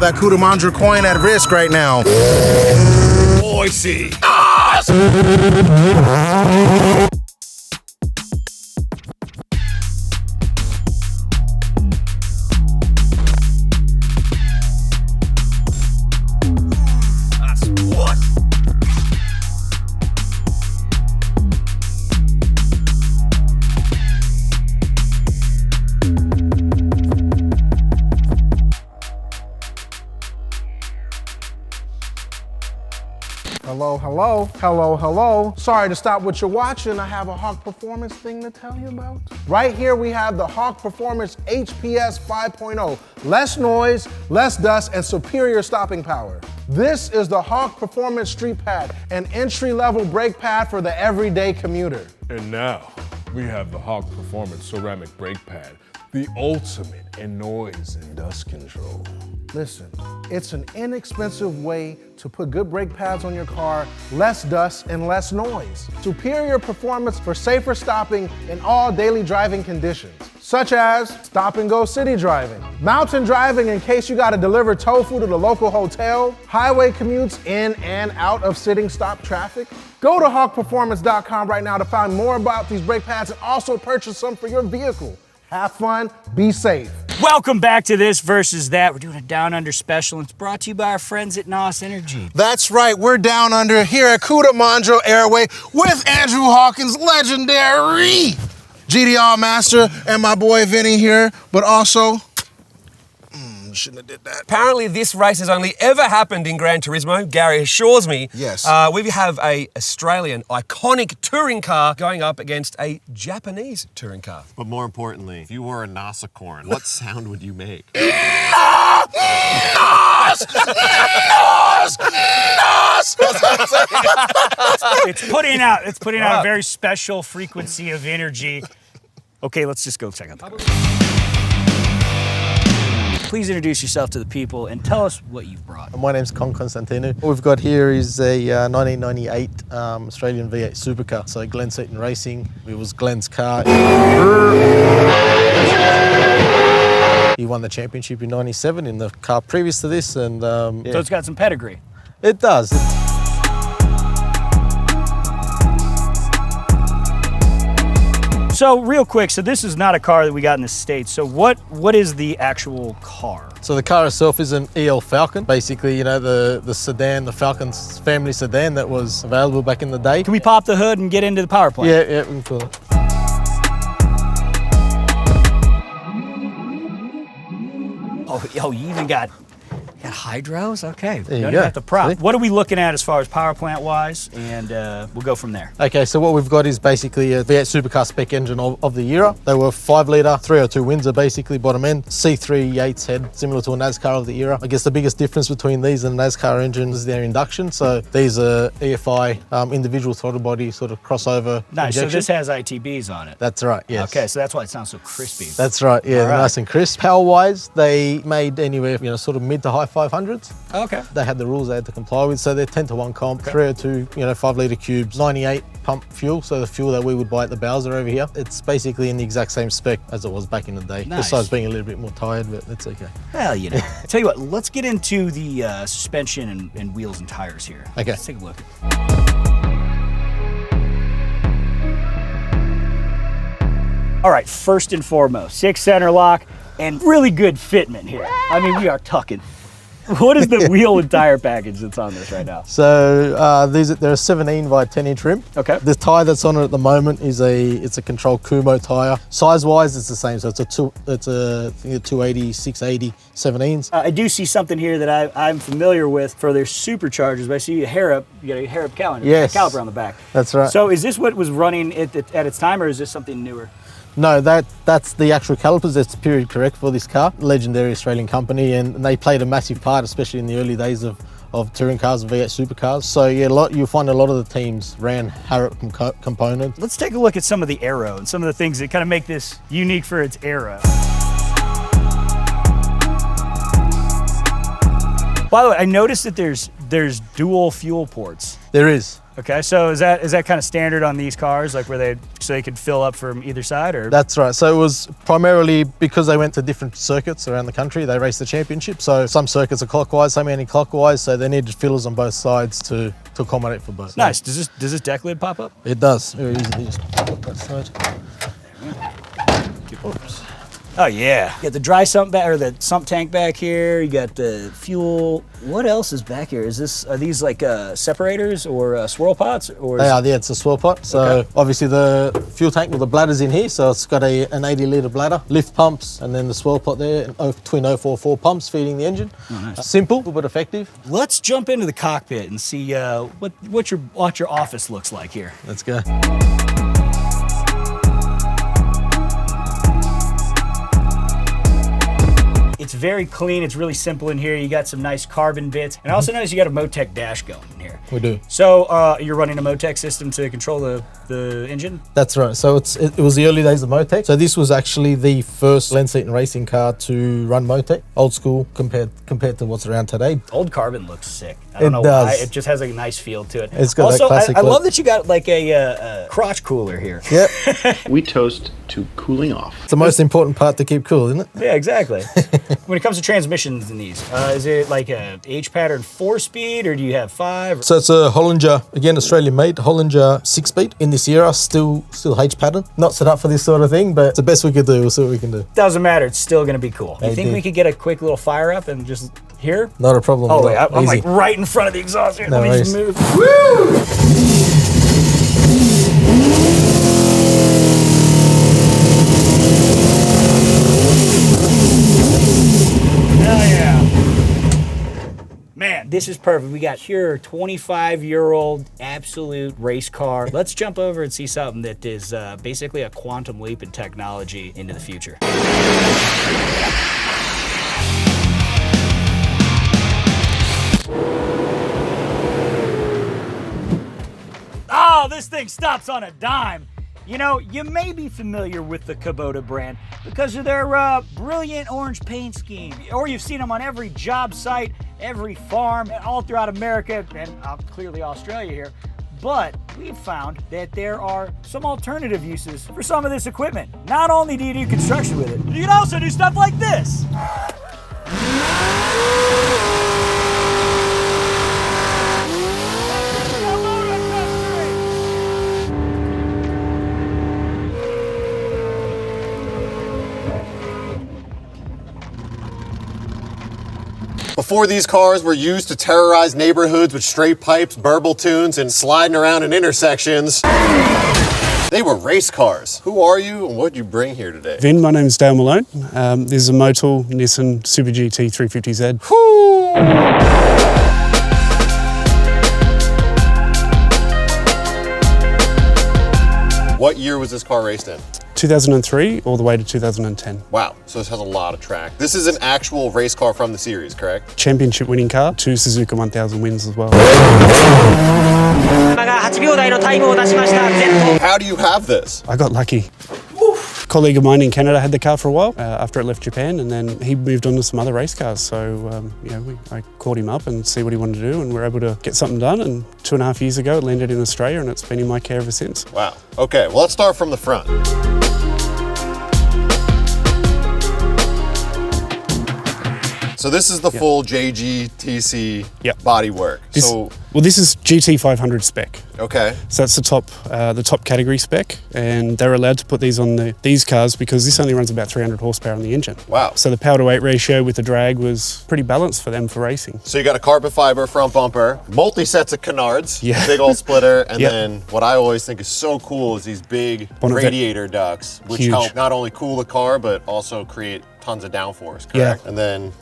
that Kudamandra coin at risk right now. Boise. Hello, hello, hello, hello. Sorry to stop what you're watching. I have a Hawk Performance thing to tell you about. Right here we have the Hawk Performance HPS 5.0. Less noise, less dust, and superior stopping power. This is the Hawk Performance Street Pad, an entry-level brake pad for the everyday commuter. And now, we have the Hawk Performance Ceramic Brake Pad, the ultimate in noise and dust control. Listen, it's an inexpensive way to put good brake pads on your car, less dust and less noise. Superior performance for safer stopping in all daily driving conditions, such as stop and go city driving, mountain driving in case you gotta deliver tofu to the local hotel, highway commutes in and out of sitting stop traffic. Go to hawkperformance.com right now to find more about these brake pads and also purchase some for your vehicle. Have fun, be safe. Welcome back to This Versus That. We're doing a Down Under special, and it's brought to you by our friends at NOS Energy. That's right, we're down under here at Kudamandra Airway with Andrew Hawkins, legendary GDR master, and my boy Vinny here, but also, shouldn't have did that. Apparently this race has only ever happened in Gran Turismo. Gary assures me. Yes. We have a Australian iconic touring car going up against a Japanese touring car. But more importantly, if you were a Nosicorn, what sound would you make? It's putting out a very special frequency of energy. Okay, let's just go check out the car. Please introduce yourself to the people and tell us what you've brought. My name's CONSTANTINOU. What we've got here is a 1998 Australian V8 supercar. So Glenn Seton Racing, it was Glenn's car. He won the championship in '97 in the car previous to this, and So it's got some pedigree. It does. So real quick, so this is not a car that we got in the States. So what is the actual car? So the car itself is an EL Falcon. Basically, you know, the sedan, the Falcon's family sedan that was available back in the day. Can we pop the hood and get into the power plant? Yeah, we can pull it. Oh, you even got hydros? Okay, There you don't go. have to prop. See? What are we looking at as far as power plant wise? And we'll go from there. Okay, so what we've got is basically a V8 supercar spec engine of the era. They were 5 litre, 302 Windsor basically, bottom end. C3 Yates head, similar to a NASCAR of the era. I guess the biggest difference between these and the NASCAR engines is their induction. So these are EFI, individual throttle body, sort of crossover Nice, injection. so this has ITBs on it. That's right, yes. Okay, so that's why it sounds so crispy. That's right, yeah, All right. nice and crisp. Power-wise, they made anywhere, sort of mid to high 500s. Okay. They had the rules they had to comply with, so they're 10-to-1 comp, 302, 5 litre cubes, 98 pump fuel, so the fuel that we would buy at the Bowser over here. It's basically in the exact same spec as it was back in the day, Nice. besides being a little bit more tired, but it's okay. Well, I tell you what, let's get into the suspension and wheels and tires here. Okay. Let's take a look. All right, first and foremost, 6-center lock and really good fitment here. I mean, we are tucking. What is the wheel and tire package that's on this right now? So they're a 17 by 10-inch rim. Okay. The tire that's on it at the moment is a control Kumo tire. Size-wise, it's the same. So it's a 280, 680, 17s. I do see something here that I'm familiar with for their superchargers, but I see a harrow. You got a harrow caliper, Yes. caliper on the back. That's right. So is this what was running at its time, or is this something newer? No, that's the actual calipers. That's period correct for this car. Legendary Australian company, and they played a massive part, especially in the early days of touring cars and V8 supercars. So yeah, you'll find a lot of the teams ran Harrop components. Let's take a look at some of the aero and some of the things that kind of make this unique for its era. By the way, I noticed that there's dual fuel ports. There is. Okay, so is that kind of standard on these cars, like so they could fill up from either side, or? That's right. So it was primarily because they went to different circuits around the country. They raced the championship. So some circuits are clockwise, some anti-clockwise. So they needed fillers on both sides to accommodate for both. Nice. Does this deck lid pop up? It does. Very easily. Just put that side. Oops. Oh yeah. You got the dry sump back, or the sump tank back here. You got the fuel. What else is back here? Are these like separators or swirl pots? Or They are. Yeah, it's a swirl pot. So obviously the fuel tank with the bladder's in here. So it's got an 80-litre bladder, lift pumps, and then the swirl pot there, and twin 044 pumps feeding the engine. Oh, nice. Simple but effective. Let's jump into the cockpit and see what your office looks like here. Let's go. It's very clean. It's really simple in here. You got some nice carbon bits. And I also noticed you got a Motec dash going in here. We do. So you're running a Motec system to control the engine? That's right. So it was the early days of Motec. So this was actually the first Glenn Seton racing car to run Motec. Old school compared to what's around today. Old carbon looks sick. I don't know does. why. It just has a nice feel to it. It's got also, that classic I look. love that you got like a crotch cooler here. Yep. We toast to cooling off. It's the most important part to keep cool, isn't it? Yeah, exactly. When it comes to transmissions in these, is it like a H-pattern 4-speed, or do you have 5? So it's a Hollinger, again Australian made, Hollinger 6-speed. In this era, still H pattern. Not set up for this sort of thing, but it's the best we could do. We'll see what we can do. Doesn't matter. It's still going to be cool. You think Indeed. we could get a quick little fire up and just here? Not a problem. Oh, at all. wait, I'm Easy. like right in front of the exhaust here. No Let me just worries. move. Woo! Hell yeah. Man, this is perfect. We got here 25-year-old absolute race car. Let's jump over and see something that is basically a quantum leap in technology into the future. Oh, this thing stops on a dime. You know, you may be familiar with the Kubota brand because of their brilliant orange paint scheme, or you've seen them on every job site, every farm, all throughout America, and clearly Australia here. But we've found that there are some alternative uses for some of this equipment. Not only do you do construction with it, you can also do stuff like this. Before these cars were used to terrorize neighborhoods with straight pipes, burble tunes, and sliding around in intersections, they were race cars. Who are you and what did you bring here today? Vin, my name's Dale Malone. This is a Motul Nissan Super GT 350Z. What year was this car raced in? 2003 all the way to 2010. Wow, so this has a lot of track. This is an actual race car from the series, correct? Championship winning car, 2 Suzuka 1000 wins as well. How do you have this? I got lucky. A colleague of mine in Canada had the car for a while after it left Japan, and then he moved on to some other race cars. So I called him up and see what he wanted to do, and we were able to get something done. And 2.5 years ago, it landed in Australia, and it's been in my care ever since. Wow. Okay, well, let's start from the front. So this is the full JGTC bodywork. This is GT500 spec. Okay. So that's the top category spec, and they're allowed to put these on these cars because this only runs about 300 horsepower on the engine. Wow. So the power to weight ratio with the drag was pretty balanced for them for racing. So you got a carbon fiber front bumper, multi-sets of canards, big old splitter, and then what I always think is so cool is these big radiator ducts, which help not only cool the car, but also create tons of downforce, correct? Yeah. And then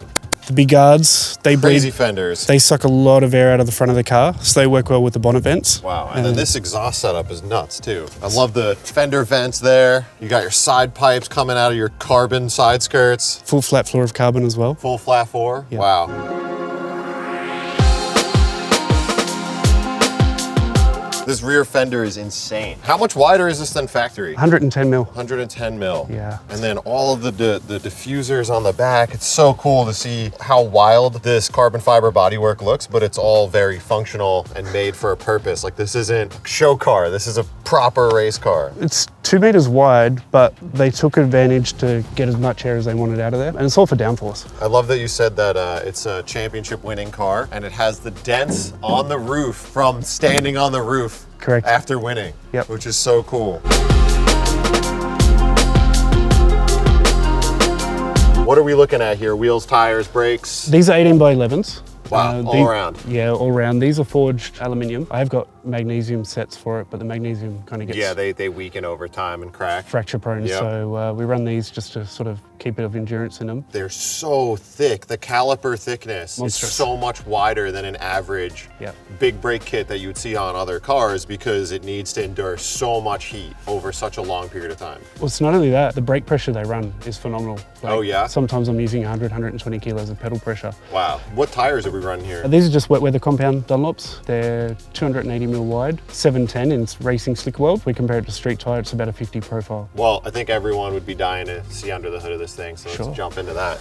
the big guards, they crazy fenders. They suck a lot of air out of the front of the car, so they work well with the bonnet vents. Wow, and then this exhaust setup is nuts too. I love the fender vents there. You got your side pipes coming out of your carbon side skirts. Full flat floor of carbon as well. Full flat floor, wow. This rear fender is insane. How much wider is this than factory? 110 mil. 110 mil. Yeah. And then all of the diffusers on the back. It's so cool to see how wild this carbon fiber bodywork looks, but it's all very functional and made for a purpose. Like, this isn't a show car. This is a proper race car. It's 2 meters wide, but they took advantage to get as much air as they wanted out of there. And it's all for downforce. I love that you said that it's a championship winning car and it has the dents on the roof from standing on the roof. Correct. After winning. Yep. Which is so cool. What are we looking at here? Wheels, tires, brakes? These are 18 by 11s. Wow, all around. Yeah, all around. These are forged aluminium. I've got magnesium sets for it, but the magnesium kind of gets... Yeah, they weaken over time and crack. Fracture prone, Yep. so we run these just to sort of keep a bit of endurance in them. They're so thick. The caliper thickness Monstrous. is so much wider than an average Yep. big brake kit that you would see on other cars because it needs to endure so much heat over such a long period of time. Well, it's not only that, the brake pressure they run is phenomenal. Like, Oh, yeah? Sometimes I'm using 100, 120 kilos of pedal pressure. Wow. What tires are we running here? These are just wet weather compound Dunlops. They're 280 mil wide, 710 in racing slick world. If we compare it to street tire, it's about a 50 profile. Well, I think everyone would be dying to see under the hood of this thing, so Sure. let's jump into that.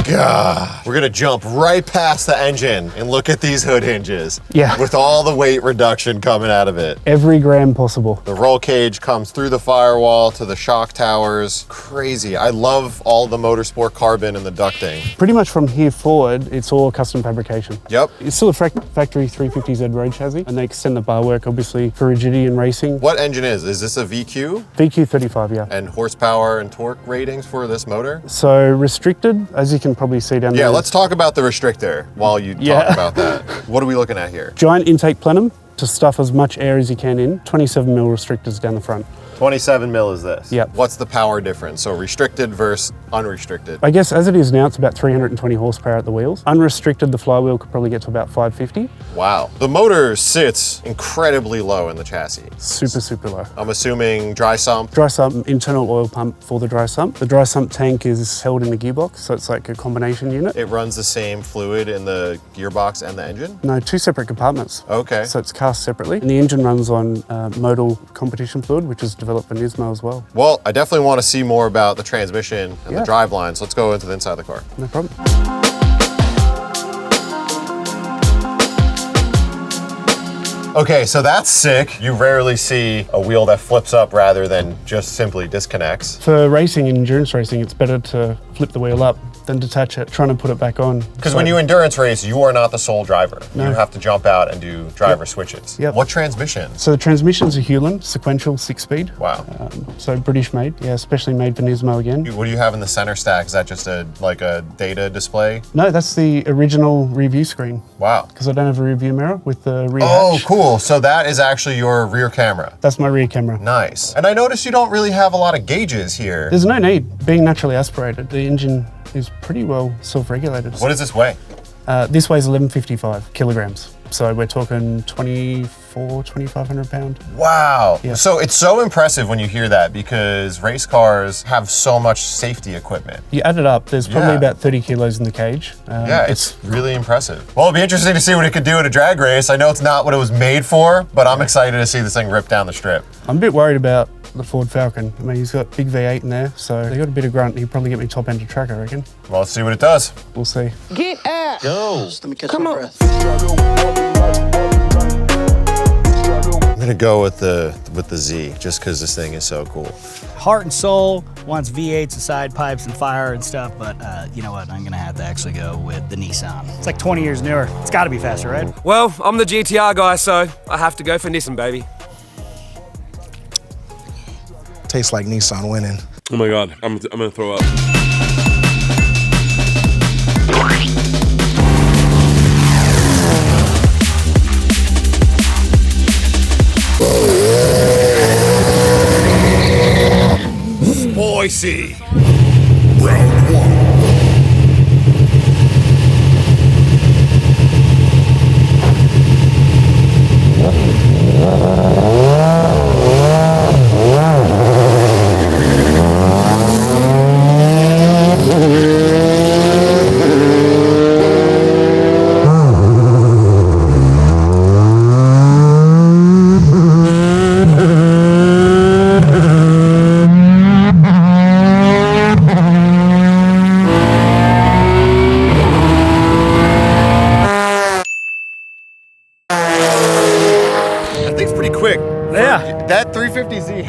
God, we're gonna jump right past the engine and look at these hood hinges. Yeah. With all the weight reduction coming out of it. Every gram possible. The roll cage comes through the firewall to the shock towers. Crazy. I love all the motorsport carbon and the ducting. Pretty much from here forward, it's all custom fabrication. Yep. It's still a factory 350Z road chassis, and they extend the bar work, obviously, for rigidity and racing. What engine is this a VQ? VQ35, yeah. And horsepower and torque ratings for this motor? So restricted, as you can probably see down there. Yeah, let's talk about the restrictor while you talk about that. What are we looking at here? Giant intake plenum to stuff as much air as you can in. 27 mil restrictors down the front. 27 mil is this. Yep. What's the power difference? So restricted versus unrestricted. I guess as it is now, it's about 320 horsepower at the wheels. Unrestricted, the flywheel could probably get to about 550. Wow. The motor sits incredibly low in the chassis. Super, super low. I'm assuming dry sump. Dry sump, internal oil pump for the dry sump. The dry sump tank is held in the gearbox, so it's like a combination unit. It runs the same fluid in the gearbox and the engine? No, 2 separate compartments. Okay. So it's cast separately. And the engine runs on modal competition fluid, which is developed for Nismo as well. Well, I definitely want to see more about the transmission and Yeah. the drive lines. Let's go into the inside of the car. No problem. Okay, so that's sick. You rarely see a wheel that flips up rather than just simply disconnects. For racing and endurance racing, it's better to flip the wheel up than detach it, trying to put it back on. Because when you endurance race, you are not the sole driver. No. You have to jump out and do driver switches. Yep. What transmission? So the transmission's a Hewland, sequential 6-speed. Wow. So British made, yeah, especially made for Nismo again. What do you have in the center stack? Is that just like a data display? No, that's the original rear view screen. Wow. Because I don't have a rear view mirror with the rear Oh, hatch. cool. So that is actually your rear camera. That's my rear camera. Nice. And I noticed you don't really have a lot of gauges here. There's no need. Being naturally aspirated, the engine is pretty well self-regulated. What does this weigh? This weighs 1155 kilograms. So we're talking 2,500 pound. Wow. Yeah. So it's so impressive when you hear that because race cars have so much safety equipment. You add it up, there's probably Yeah. about 30 kilos in the cage. Yeah, it's really impressive. Well, it'll be interesting to see what it could do at a drag race. I know it's not what it was made for, but I'm excited to see this thing rip down the strip. I'm a bit worried about the Ford Falcon. I mean, he's got big V8 in there, so they got a bit of grunt. He'll probably get me top end of track, I reckon. Well, let's see what it does. We'll see. Get out! Go. Let me catch my breath. I'm gonna go with the Z just because this thing is so cool. Heart and soul wants V8s and side pipes and fire and stuff, but you know what? I'm gonna have to actually go with the Nissan. It's like 20 years newer. It's gotta be faster, right? Well, I'm the GTR guy, so I have to go for Nissan, baby. Tastes like Nissan winning. Oh my God, I'm gonna throw up. Spicy.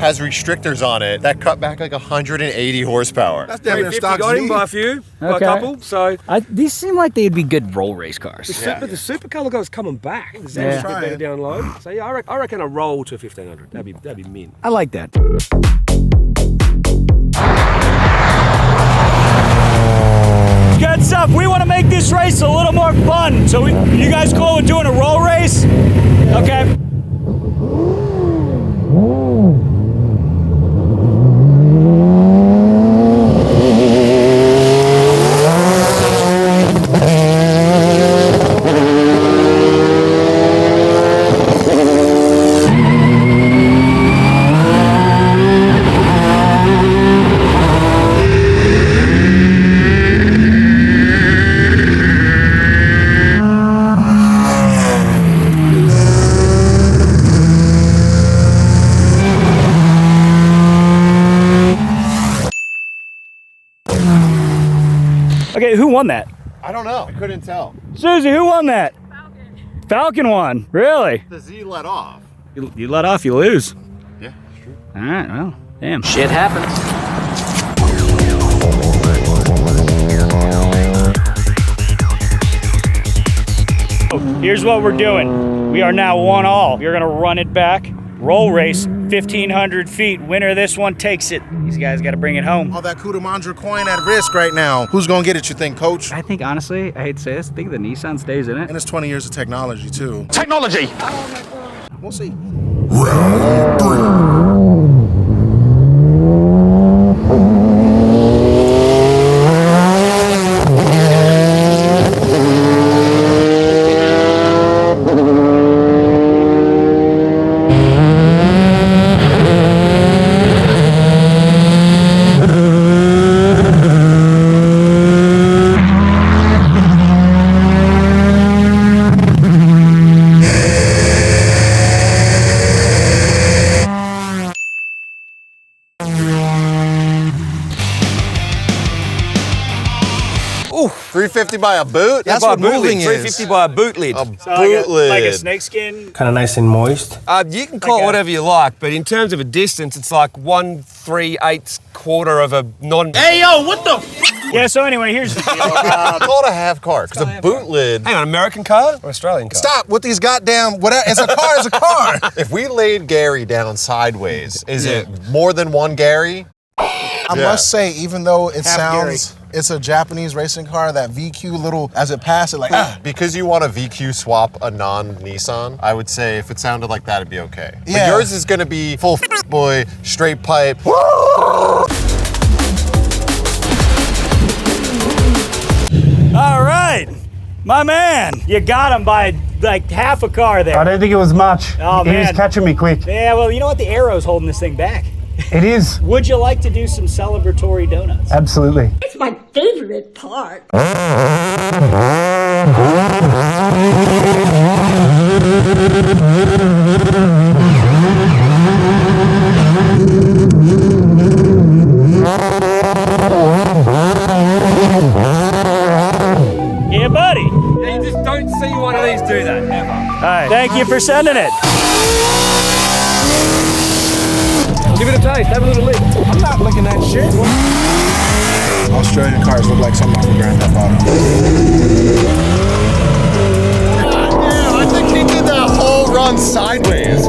has restrictors on it that cut back like 180 horsepower. That's damn near 350 stock got him Z. by a few, by a Okay. couple. So These seem like they'd be good roll race cars. but the Supercar look like it's coming back. The Z's Yeah. a bit better down low. So yeah, I reckon a roll to 1500. That'd be mint. I like that. Good stuff. We want to make this race a little more fun. So you guys cool with doing a roll race? Okay. Okay, who won that? I don't know. I couldn't tell. Susie, who won that? Falcon. Falcon won. Really? The Z let off. You let off, you lose. Yeah, true. All right, well, damn. Shit happens. Here's what we're doing. We are now 1-all. We're gonna run it back. Roll race, 1,500 feet. Winner of this one takes it. These guys gotta bring it home. All that Kudamandra coin at risk right now. Who's gonna get it, you think, Coach? I think, honestly, I hate to say this, I think the Nissan stays in it. And it's 20 years of technology, too. Technology! We'll see. Ooh, 350 by a boot? That's by what a boot moving lid, is. 350 by a boot lid. A boot lid. Like a snakeskin. Kind of nice and moist. You can call it whatever you like, but in terms of a distance, it's like 1/3/8 quarter of a non. Hey, yo, what the? Yeah, so anyway, here's the deal. Call it a half car, because a boot lid, Hang on, American car or Australian car? Stop with these goddamn, whatever. It's a car, it's a car. if we laid Gary down sideways, is it more than one Gary? I must say, even though it Gary. sounds, it's a Japanese racing car, that VQ little, as it passed, it like, Because you want a VQ swap a non-Nissan, I would say if it sounded like that, it'd be okay. But Yeah. yours is gonna be full boy, straight pipe. All right, my man. You got him by like half a car there. I don't think it was much. Oh, He was man. catching me quick. Yeah, well, you know what? The arrow's holding this thing back. It is. Would you like to do some celebratory donuts? Absolutely. It's my favorite part. Yeah, buddy. Yeah, you just don't see one of these do that ever. All right, thank you for sending it. Give it a taste. Have a little lick. I'm not looking at shit. Australian cars look like something off the Grand Theft Auto. Damn, I think he did that whole run sideways.